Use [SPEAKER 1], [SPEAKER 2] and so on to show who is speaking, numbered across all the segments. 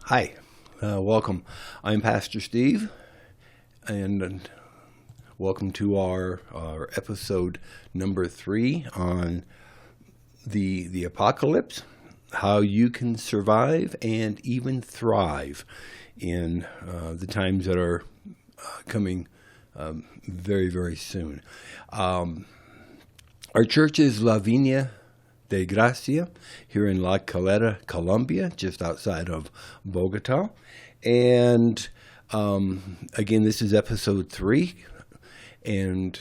[SPEAKER 1] Hi, welcome. I'm Pastor Steve, and welcome to our episode number 3 on the apocalypse, how you can survive and even thrive in the times that are coming very, very soon. Our church is La Viña de Gracia here in La Calera, Colombia, just outside of Bogota. And again, this is episode 3. And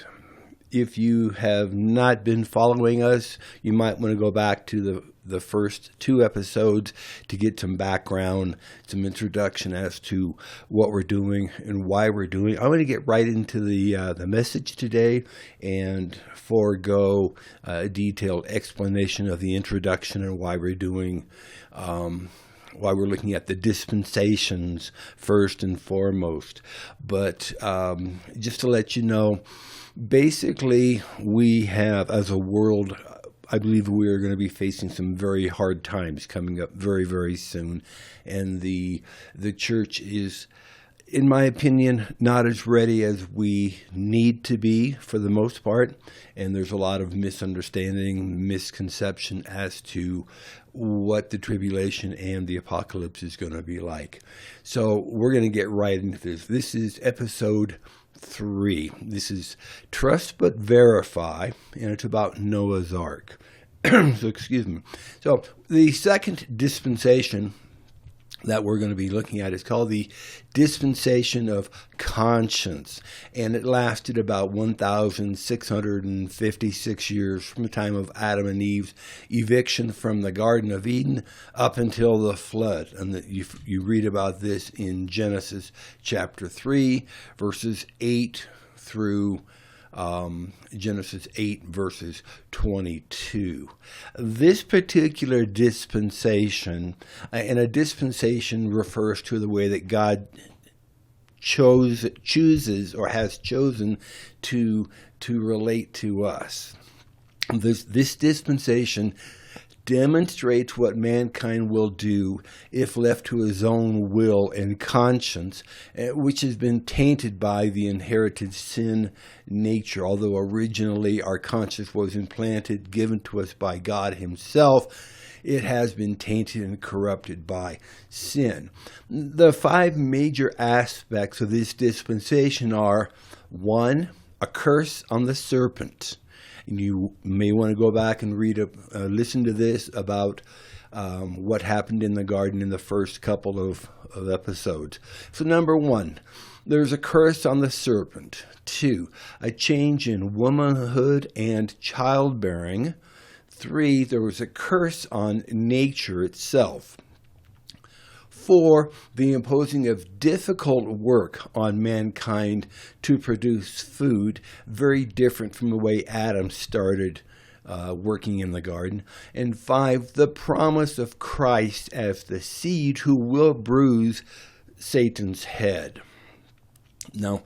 [SPEAKER 1] if you have not been following us, you might want to go back to the first 2 episodes to get some background, some introduction as to what we're doing and why we're doing it. I'm going to get right into the message today and forego a detailed explanation of the introduction and why we're doing, why we're looking at the dispensations first and foremost. But just to let you know, basically we have, as a world, I believe we are going to be facing some very hard times coming up very, very soon. And the church is, in my opinion, not as ready as we need to be for the most part. And there's a lot of misunderstanding, misconception as to what the tribulation and the apocalypse is going to be like. So we're going to get right into this. This is episode 3. This is Trust But Verify, and it's about Noah's Ark. So excuse me. So the second dispensation that we're going to be looking at is called the Dispensation of Conscience, and it lasted about 1,656 years from the time of Adam and Eve's eviction from the Garden of Eden up until the flood. And you read about this in Genesis chapter 3, verses 8 through Genesis 8 verses 22. This particular dispensation, and a dispensation refers to the way that God chooses or has chosen to relate to us. This dispensation demonstrates what mankind will do if left to his own will and conscience, which has been tainted by the inherited sin nature. Although originally our conscience was implanted, given to us by God himself, it has been tainted and corrupted by sin. The 5 major aspects of this dispensation are: 1, a curse on the serpent. And you may want to go back and listen to this about what happened in the garden in the first couple of episodes. So number 1, there's a curse on the serpent. 2, a change in womanhood and childbearing. 3, there was a curse on nature itself. 4, the imposing of difficult work on mankind to produce food, very different from the way Adam started working in the garden. And 5, the promise of Christ as the seed who will bruise Satan's head. Now,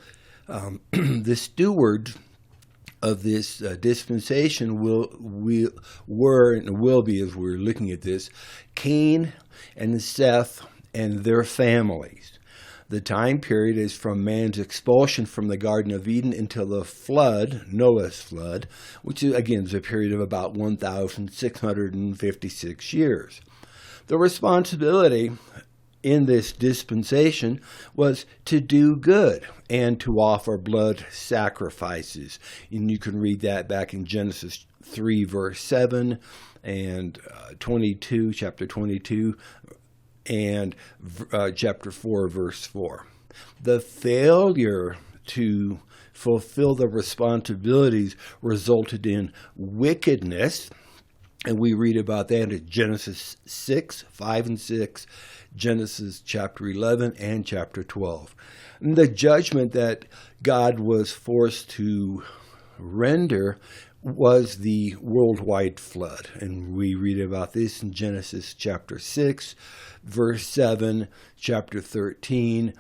[SPEAKER 1] the stewards of this dispensation were and will be, as we're looking at this, Cain and Seth and their families. The time period is from man's expulsion from the Garden of Eden until the flood, Noah's flood, which is, again, is a period of about 1,656 years. The responsibility in this dispensation was to do good and to offer blood sacrifices. And you can read that back in Genesis 3, verse 7, and chapter 22, and chapter 4, verse 4. The failure to fulfill the responsibilities resulted in wickedness, and we read about that in Genesis 6, 5 and 6, Genesis chapter 11, and chapter 12. And the judgment that God was forced to render was the worldwide flood. And we read about this in Genesis chapter 6, verse 7, chapter 13,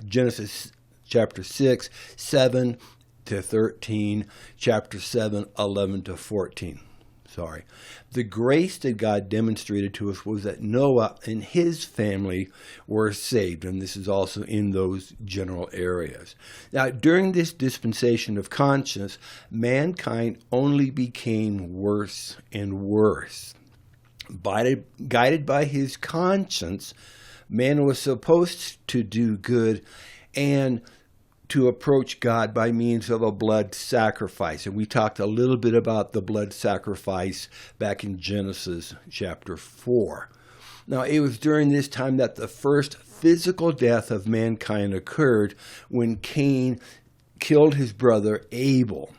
[SPEAKER 1] Genesis chapter 6, 7 to 13, chapter 7, 11 to 14. The grace that God demonstrated to us was that Noah and his family were saved, and this is also in those general areas. Now, during this dispensation of conscience, mankind only became worse and worse. Guided by his conscience, man was supposed to do good and to approach God by means of a blood sacrifice. And we talked a little bit about the blood sacrifice back in Genesis chapter 4. Now, it was during this time that the first physical death of mankind occurred when Cain killed his brother Abel.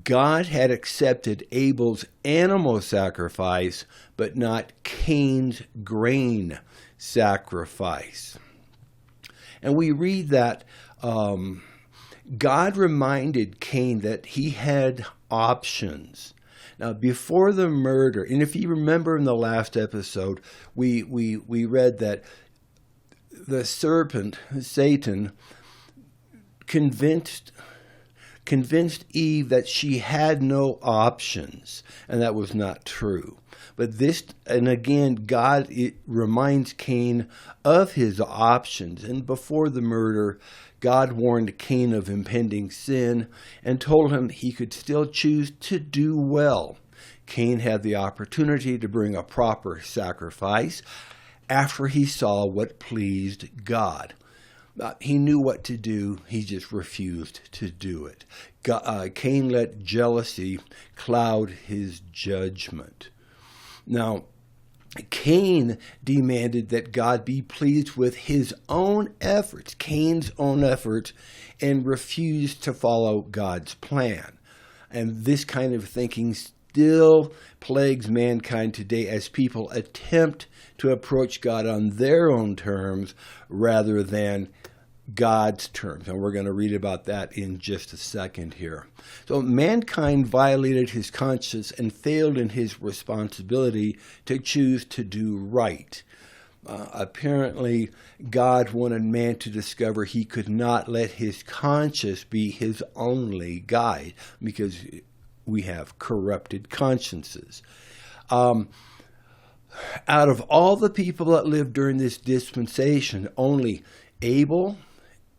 [SPEAKER 1] God had accepted Abel's animal sacrifice, but not Cain's grain sacrifice. And we read that God reminded Cain that he had options. Now, before the murder, and if you remember in the last episode, we read that the serpent, Satan, convinced Eve that she had no options, and that was not true. But this, and again, God reminds Cain of his options. And before the murder, God warned Cain of impending sin and told him he could still choose to do well. Cain had the opportunity to bring a proper sacrifice after he saw what pleased God. He knew what to do, he just refused to do it. Cain let jealousy cloud his judgment. Now, Cain demanded that God be pleased with his own efforts, Cain's own efforts, and refused to follow God's plan. And this kind of thinking still plagues mankind today as people attempt to approach God on their own terms rather than God's terms. And we're going to read about that in just a second here. So mankind violated his conscience and failed in his responsibility to choose to do right. Apparently, God wanted man to discover he could not let his conscience be his only guide because we have corrupted consciences. Out of all the people that lived during this dispensation, only Abel,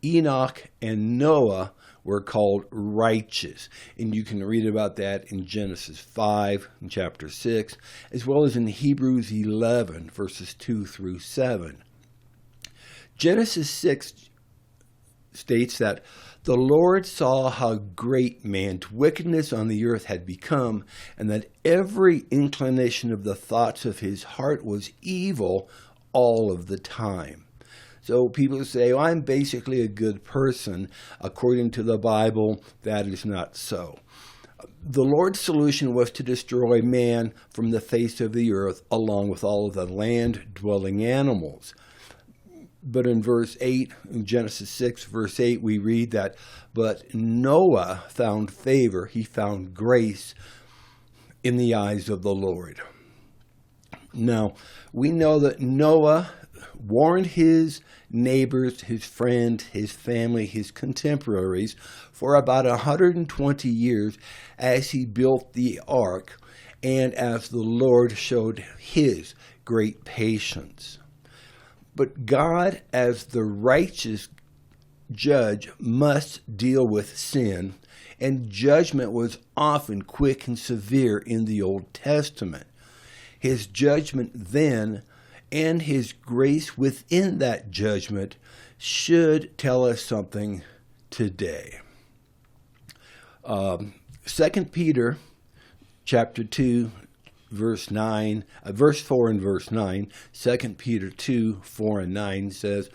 [SPEAKER 1] Enoch, and Noah were called righteous. And you can read about that in Genesis 5, in chapter 6, as well as in Hebrews 11, verses 2 through 7. Genesis 6 states that the Lord saw how great man's wickedness on the earth had become, and that every inclination of the thoughts of his heart was evil all of the time. So people say, well, I'm basically a good person. According to the Bible, that is not so. The Lord's solution was to destroy man from the face of the earth, along with all of the land-dwelling animals. But in verse 8, in Genesis 6, verse 8, we read that, but Noah found favor, he found grace in the eyes of the Lord. Now, we know that Noah warned his neighbors, his friends, his family, his contemporaries for about 120 years as he built the ark and as the Lord showed his great patience. But God, as the righteous judge, must deal with sin, and judgment was often quick and severe in the Old Testament. His judgment then and his grace within that judgment should tell us something today. 2 Peter chapter 2, verse 4 and verse 9, 2 Peter 2, 4 and 9 says,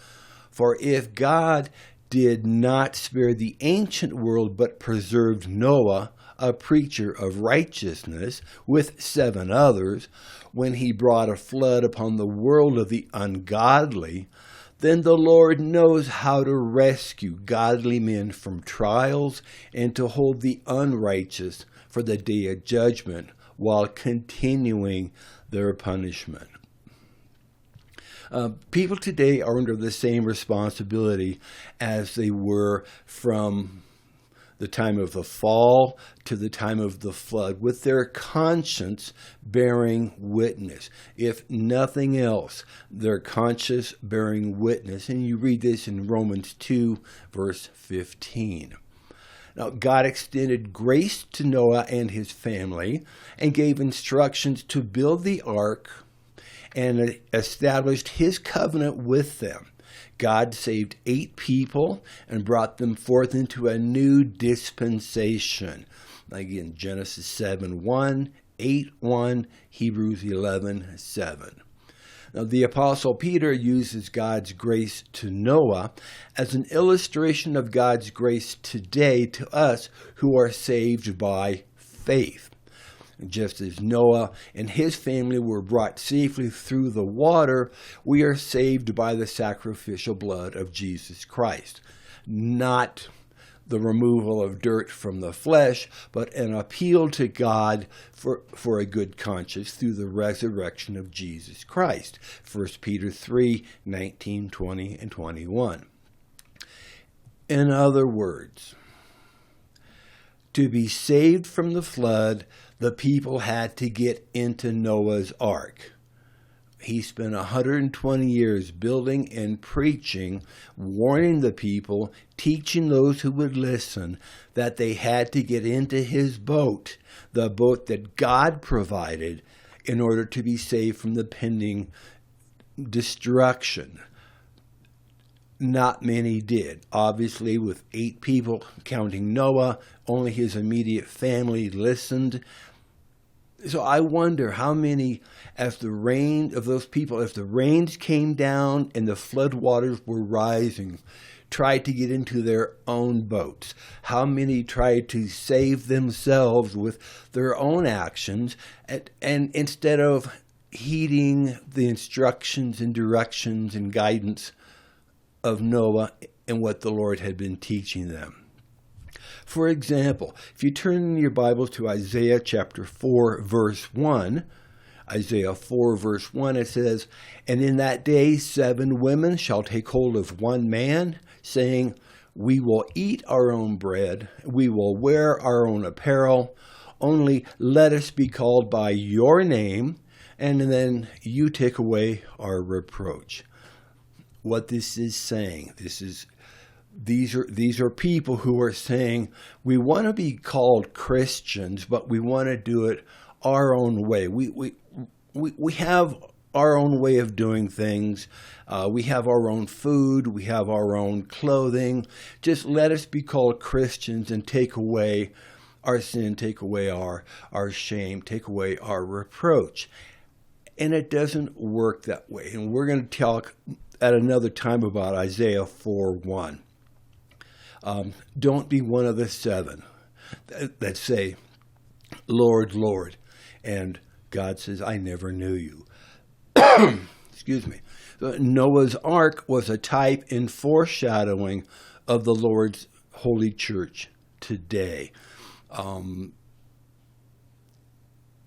[SPEAKER 1] for if God did not spare the ancient world, but preserved Noah, a preacher of righteousness, with 7 others, when he brought a flood upon the world of the ungodly, then the Lord knows how to rescue godly men from trials and to hold the unrighteous for the day of judgment while continuing their punishment. People today are under the same responsibility as they were from the time of the fall to the time of the flood, with their conscience bearing witness. If nothing else, their conscience bearing witness. And you read this in Romans 2, verse 15. Now, God extended grace to Noah and his family and gave instructions to build the ark and established his covenant with them. God saved 8 people and brought them forth into a new dispensation. Again, Genesis 7:1, 8:1, Hebrews 11:7. Now, the Apostle Peter uses God's grace to Noah as an illustration of God's grace today to us who are saved by faith. Just as Noah and his family were brought safely through the water, we are saved by the sacrificial blood of Jesus Christ. Not the removal of dirt from the flesh, but an appeal to God for a good conscience through the resurrection of Jesus Christ. 1 Peter 3:19, 20, and 21. In other words, to be saved from the flood, the people had to get into Noah's ark. He spent 120 years building and preaching, warning the people, teaching those who would listen, that they had to get into his boat, the boat that God provided, in order to be saved from the pending destruction. Not many did. Obviously, with 8 people, counting Noah, only his immediate family listened. So I wonder how many, as the rain of those people, as the rains came down and the flood waters were rising, tried to get into their own boats. How many tried to save themselves with their own actions, and instead of heeding the instructions and directions and guidance of Noah and what the Lord had been teaching them. For example, if you turn in your Bible to Isaiah chapter 4, verse 1, Isaiah 4, verse 1, it says, "And in that day 7 women shall take hold of one man, saying, We will eat our own bread, we will wear our own apparel, only let us be called by your name, and then you take away our reproach." What this is saying, these are people who are saying, we want to be called Christians, but we want to do it our own way. We have our own way of doing things. We have our own food. We have our own clothing. Just let us be called Christians and take away our sin, take away our shame, take away our reproach. And it doesn't work that way. And we're going to talk at another time about Isaiah 4:1. Don't be one of the 7 that say, Lord, Lord, and God says, I never knew you. Excuse me. Noah's Ark was a type and foreshadowing of the Lord's holy church today. The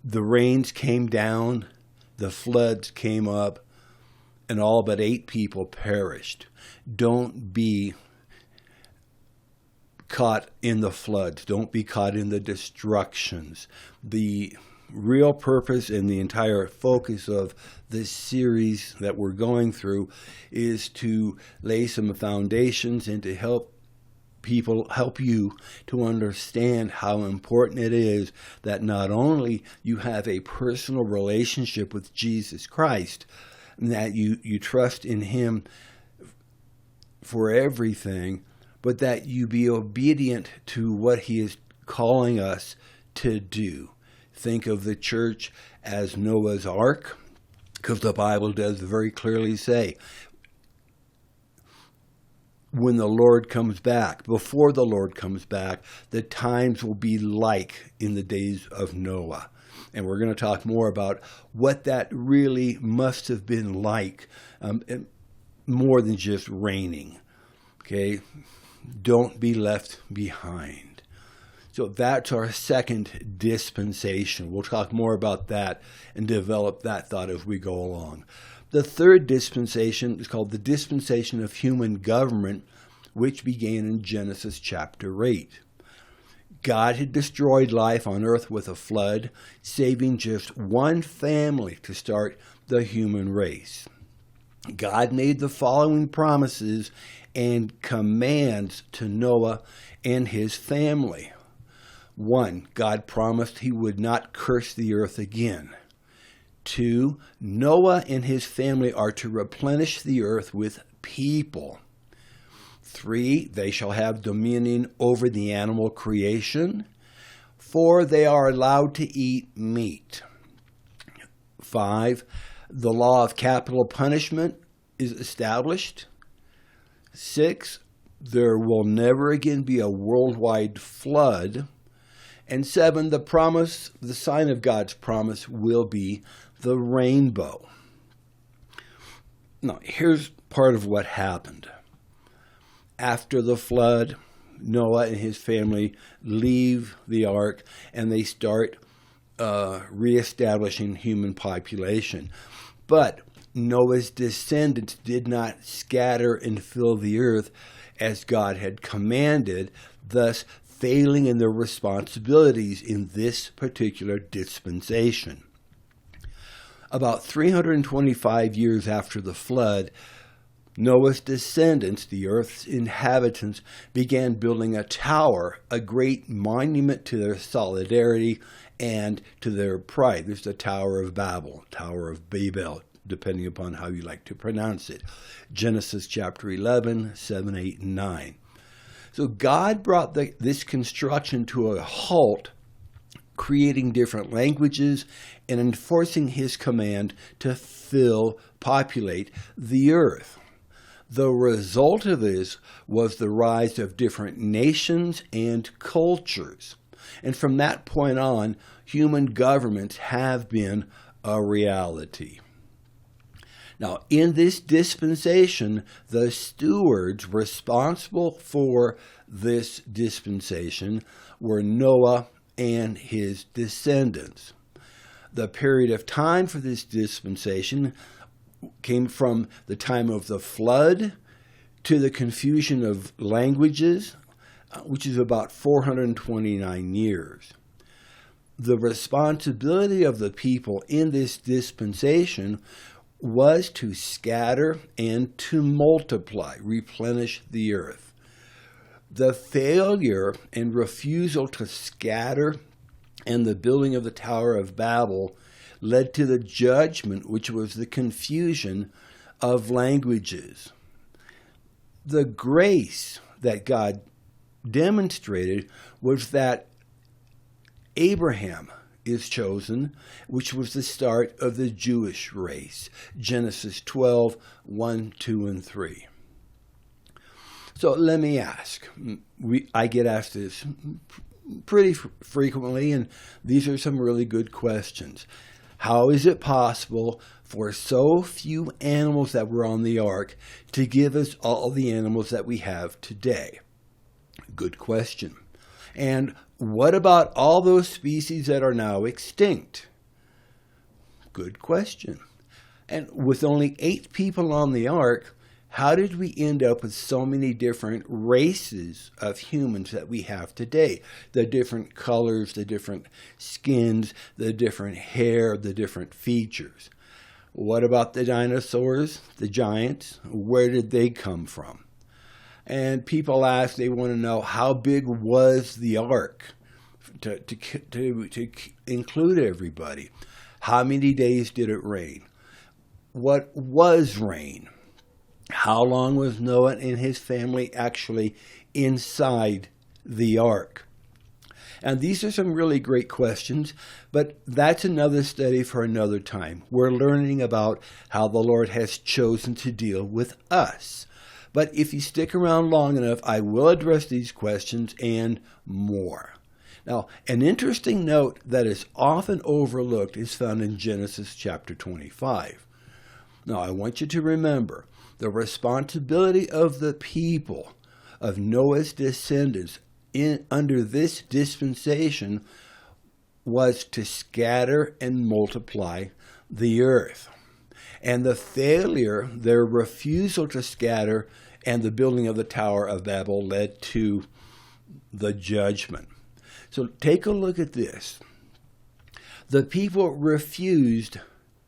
[SPEAKER 1] rains came down, the floods came up, and all but 8 people perished. Don't be caught in the floods. Don't be caught in the destructions. The real purpose and the entire focus of this series that we're going through is to lay some foundations and to help you to understand how important it is that not only you have a personal relationship with Jesus Christ, and that you trust in him for everything, but that you be obedient to what he is calling us to do. Think of the church as Noah's Ark, because the Bible does very clearly say, when the Lord comes back, before the Lord comes back, the times will be like in the days of Noah. And we're going to talk more about what that really must have been like, and more than just raining. Okay? Don't be left behind. So that's our second dispensation. We'll talk more about that and develop that thought as we go along. The third dispensation is called the dispensation of human government, which began in Genesis chapter 8. God had destroyed life on earth with a flood, saving just one family to start the human race. God made the following promises and commands to Noah and his family. 1, God promised he would not curse the earth again. 2, Noah and his family are to replenish the earth with people. 3, they shall have dominion over the animal creation. 4, they are allowed to eat meat. 5, the law of capital punishment is established. 6, there will never again be a worldwide flood. And 7, the sign of God's promise will be the rainbow. Now, here's part of what happened. After the flood, Noah and his family leave the ark and they start reestablishing human population. But Noah's descendants did not scatter and fill the earth as God had commanded, thus failing in their responsibilities in this particular dispensation. About 325 years after the flood, Noah's descendants, the earth's inhabitants, began building a tower, a great monument to their solidarity and to their pride. There's the Tower of Babel, Tower of Babel, depending upon how you like to pronounce it. Genesis chapter 11, 7, 8, and 9. So God brought this construction to a halt, creating different languages and enforcing his command to populate the earth. The result of this was the rise of different nations and cultures. And from that point on, human governments have been a reality. Now, in this dispensation, the stewards responsible for this dispensation were Noah and his descendants. The period of time for this dispensation came from the time of the flood to the confusion of languages, which is about 429 years. The responsibility of the people in this dispensation was to scatter and to multiply, replenish the earth. The failure and refusal to scatter and the building of the Tower of Babel led to the judgment, which was the confusion of languages. The grace that God demonstrated was that Abraham is chosen, which was the start of the Jewish race. Genesis 12, 1, 2, and 3. So let me ask. I get asked this pretty frequently, and these are some really good questions. How is it possible for so few animals that were on the ark to give us all the animals that we have today? Good question. And what about all those species that are now extinct? Good question. And with only 8 people on the ark, how did we end up with so many different races of humans that we have today? The different colors, the different skins, the different hair, the different features. What about the dinosaurs, the giants? Where did they come from? And people ask, they want to know, how big was the ark to include everybody? How many days did it rain? What was rain? How long was Noah and his family actually inside the ark? And these are some really great questions, but that's another study for another time. We're learning about how the Lord has chosen to deal with us. But if you stick around long enough, I will address these questions and more. Now, an interesting note that is often overlooked is found in Genesis chapter 25. Now, I want you to remember the responsibility of the people, of Noah's descendants under this dispensation, was to scatter and multiply the earth. And the failure, their refusal to scatter and the building of the Tower of Babel led to the judgment. So take a look at this. The people refused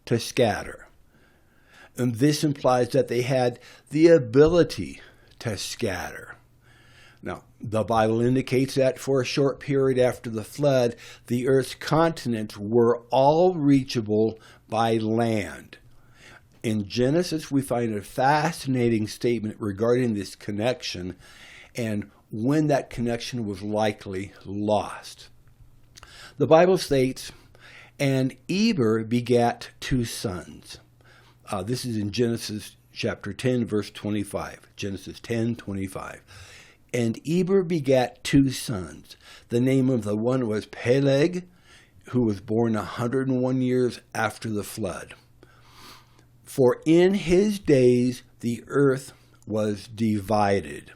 [SPEAKER 1] to scatter. And this implies that they had the ability to scatter. Now, the Bible indicates that for a short period after the flood, the earth's continents were all reachable by land. In Genesis, we find a fascinating statement regarding this connection and when that connection was likely lost. The Bible states, "And Eber begat 2 sons." This is in Genesis chapter 10, verse 25. Genesis 10:25. "And Eber begat 2 sons. The name of the one was Peleg, who was born 101 years after the flood. For in his days the earth was divided."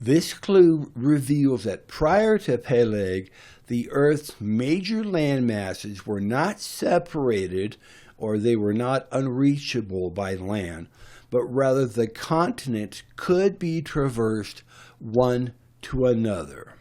[SPEAKER 1] This clue reveals that prior to Peleg, the earth's major land masses were not separated, or they were not unreachable by land, but rather the continents could be traversed one to another.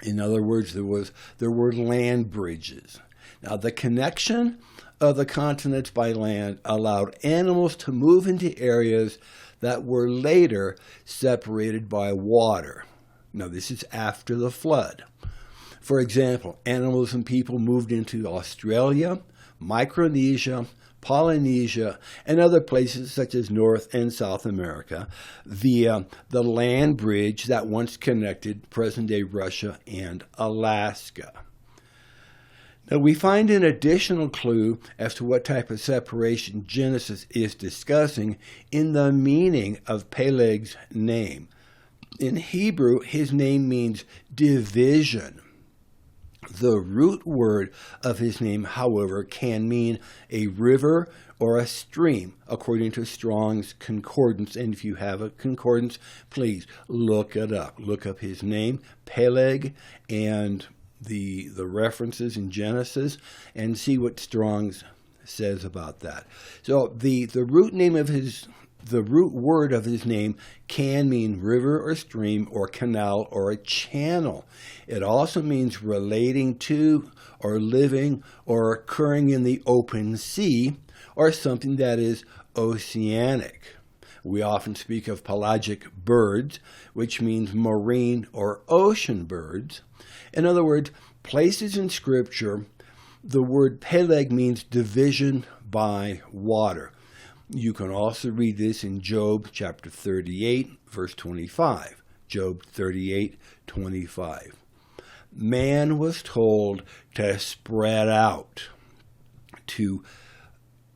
[SPEAKER 1] In other words, there were land bridges. Now, the connection of the continents by land allowed animals to move into areas that were later separated by water. Now, this is after the flood. For example, animals and people moved into Australia, Micronesia, Polynesia, and other places such as North and South America via the land bridge that once connected present-day Russia and Alaska. Now, we find an additional clue as to what type of separation Genesis is discussing in the meaning of Peleg's name. In Hebrew, his name means division. The root word of his name, however, can mean a river or a stream, according to Strong's Concordance. And if you have a concordance, please look it up. Look up his name, Peleg, and the references in Genesis, and see what Strong's says about that. So the root word of his name can mean river or stream or canal or a channel. It also means relating to or living or occurring in the open sea or something that is oceanic. We often speak of pelagic birds, which means marine or ocean birds. In other words, places in Scripture, the word Peleg means division by water. You can also read this in Job chapter 38, verse 25. Job 38:25. Man was told to spread out, to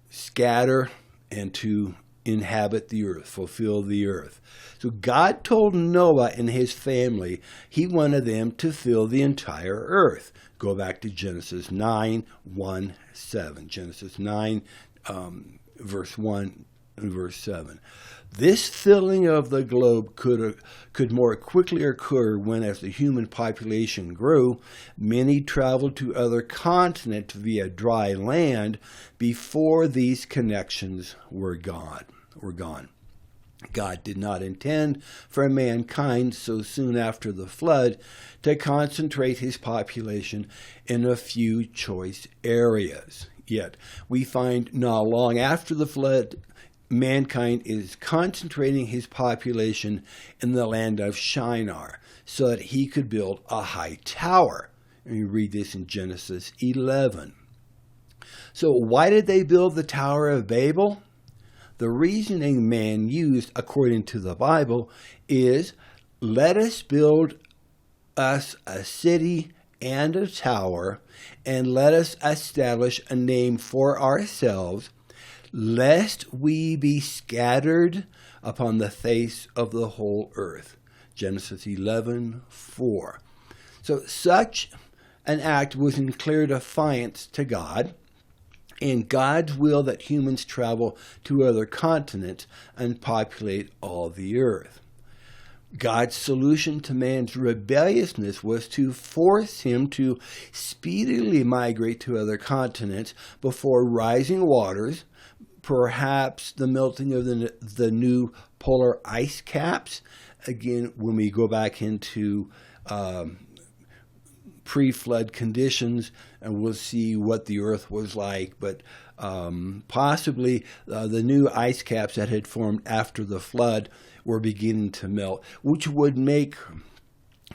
[SPEAKER 1] scatter, and to inhabit the earth, fulfill the earth. So God told Noah and his family he wanted them to fill the entire earth. Go back to Genesis 9:1-7. Genesis 9, verse 1 and verse 7. This filling of the globe could more quickly occur when, as the human population grew, many traveled to other continents via dry land before these connections were gone. God did not intend for mankind so soon after the flood to concentrate his population in a few choice areas. Yet, we find not long after the flood, mankind is concentrating his population in the land of Shinar so that he could build a high tower. And you read this in Genesis 11. So why did they build the Tower of Babel? The reasoning man used, according to the Bible, is, let us build us a city and a tower, and let us establish a name for ourselves, lest we be scattered upon the face of the whole earth. Genesis 11:4. So such an act was in clear defiance to God, and God's will that humans travel to other continents and populate all the earth. God's solution to man's rebelliousness was to force him to speedily migrate to other continents before rising waters, perhaps the melting of the new polar ice caps. Again, when we go back into pre-flood conditions, and we'll see what the earth was like. But possibly the new ice caps that had formed after the flood were beginning to melt, which would make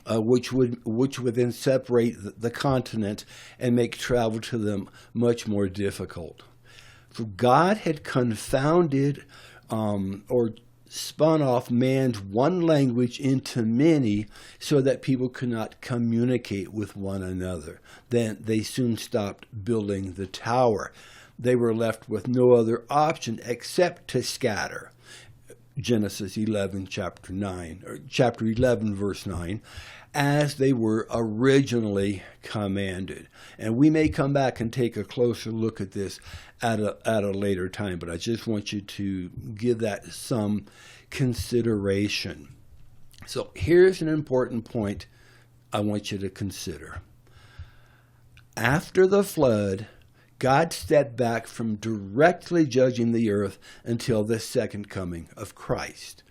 [SPEAKER 1] which would then separate the continent and make travel to them much more difficult. So God had confounded or spun off man's one language into many so that people could not communicate with one another. Then they soon stopped building the tower. They were left with no other option except to scatter. Genesis 11, chapter 9, or chapter 11, verse 9, as they were originally commanded. And we may come back and take a closer look at this at a later time, but I just want you to give that some consideration. So here's an important point I want you to consider. After the flood, God stepped back from directly judging the earth until the second coming of Christ.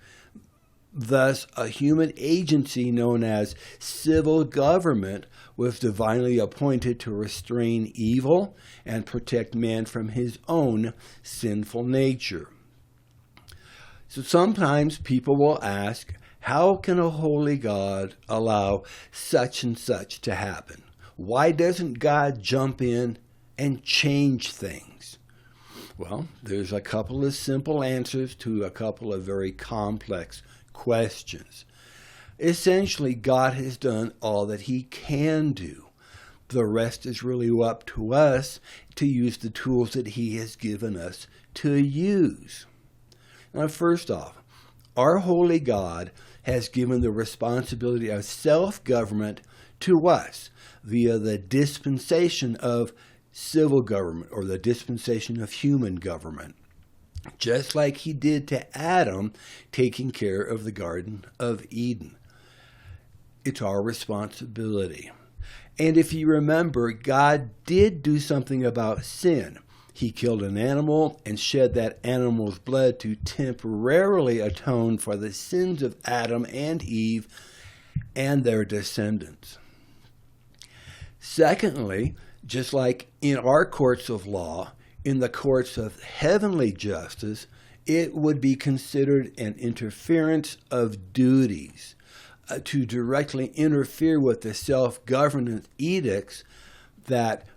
[SPEAKER 1] Thus, a human agency known as civil government was divinely appointed to restrain evil and protect man from his own sinful nature. So sometimes people will ask, how can a holy God allow such and such to happen? Why doesn't God jump in and change things? Well, there's a couple of simple answers to a couple of very complex questions. Essentially, God has done all that he can do. The rest is really up to us to use the tools that he has given us to use. Now, first off, our holy God has given the responsibility of self-government to us via the dispensation of civil government, or the dispensation of human government, just like he did to Adam taking care of the Garden of Eden. It's our responsibility. And if you remember, God did do something about sin. He killed an animal and shed that animal's blood to temporarily atone for the sins of Adam and Eve and their descendants. Secondly, just like in our courts of law, in the courts of heavenly justice, it would be considered an interference of duties to directly interfere with the self-governance edicts that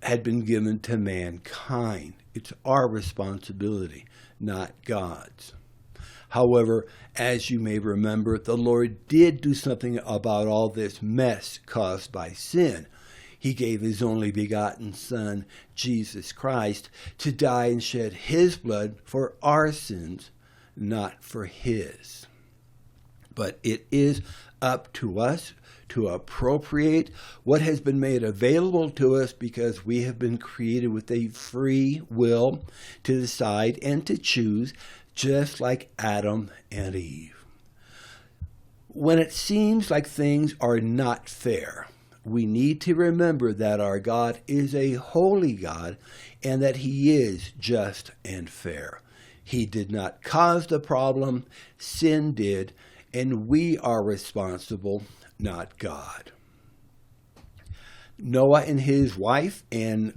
[SPEAKER 1] had been given to mankind. It's our responsibility, not God's. However, as you may remember, the Lord did do something about all this mess caused by sin. He gave his only begotten Son, Jesus Christ, to die and shed his blood for our sins, not for his. But it is up to us to appropriate what has been made available to us, because we have been created with a free will to decide and to choose, just like Adam and Eve. When it seems like things are not fair, we need to remember that our God is a holy God and that he is just and fair. He did not cause the problem, sin did, and we are responsible, not God. Noah and his wife and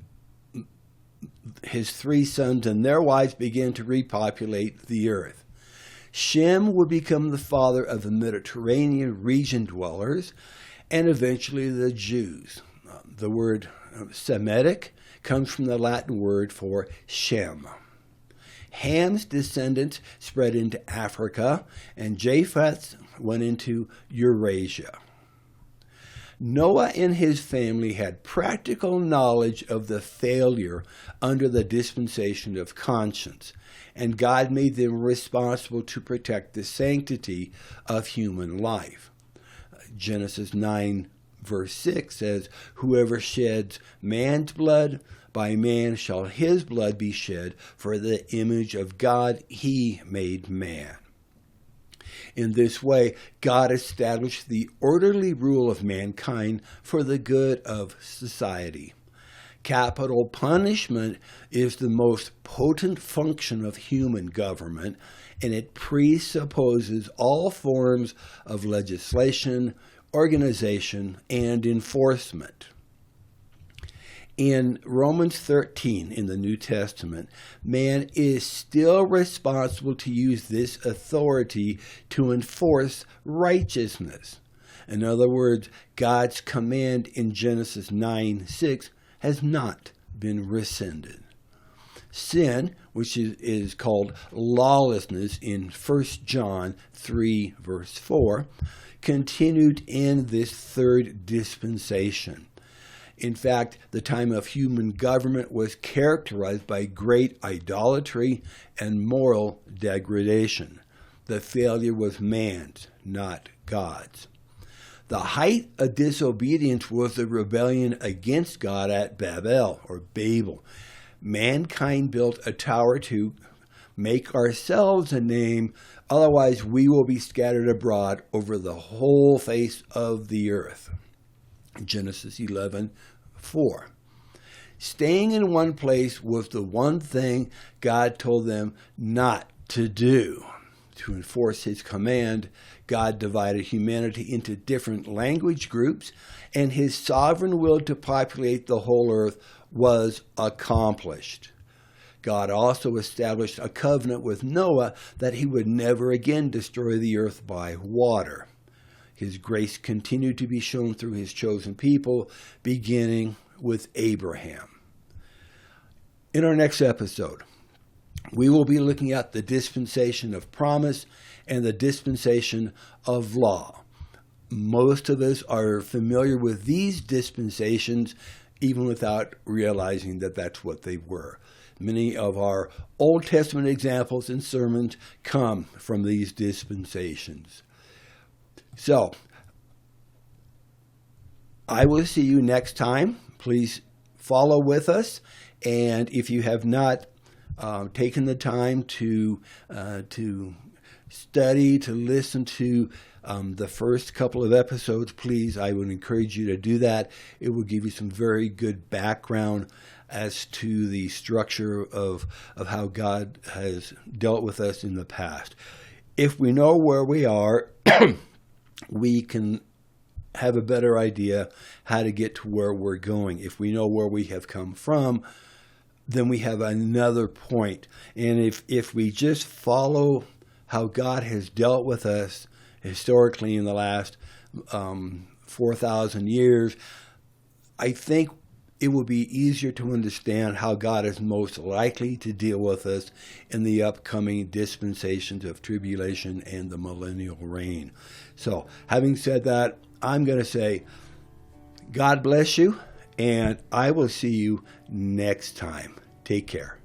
[SPEAKER 1] his 3 sons and their wives began to repopulate the earth. Shem would become the father of the Mediterranean region dwellers, and eventually the Jews. The word Semitic comes from the Latin word for Shem. Ham's descendants spread into Africa, and Japheth went into Eurasia. Noah and his family had practical knowledge of the failure under the dispensation of conscience, and God made them responsible to protect the sanctity of human life. Genesis 9, verse 6 says, "Whoever sheds man's blood, by man shall his blood be shed, for the image of God he made man." In this way, God established the orderly rule of mankind for the good of society. Capital punishment is the most potent function of human government, and it presupposes all forms of legislation organization, and enforcement. In Romans 13 in the New Testament, man is still responsible to use this authority to enforce righteousness. In other words, God's command in Genesis 9:6 has not been rescinded. Sin, which is called lawlessness in 1 John 3, verse 4, continued in this third dispensation. In fact, the time of human government was characterized by great idolatry and moral degradation. The failure was man's, not God's. The height of disobedience was the rebellion against God at Babel. Mankind built a tower to make ourselves a name, otherwise we will be scattered abroad over the whole face of the earth. Genesis 11:4. Staying in one place was the one thing God told them not to do. To enforce his command, God divided humanity into different language groups, and his sovereign will to populate the whole earth was accomplished. God also established a covenant with Noah that he would never again destroy the earth by water. His grace continued to be shown through his chosen people, beginning with Abraham. In our next episode, we will be looking at the dispensation of promise and the dispensation of law. Most of us are familiar with these dispensations, even without realizing that that's what they were. Many of our Old Testament examples and sermons come from these dispensations. So, I will see you next time. Please follow with us. And if you have not taken the time to study, to listen to the first couple of episodes, please, I would encourage you to do that. It will give you some very good background as to the structure of how God has dealt with us in the past. If we know where we are, we can have a better idea how to get to where we're going. If we know where we have come from, then we have another point. And if we just follow how God has dealt with us historically in the last 4,000 years, I think it will be easier to understand how God is most likely to deal with us in the upcoming dispensations of tribulation and the millennial reign. So, having said that, I'm going to say, God bless you, and I will see you next time. Take care.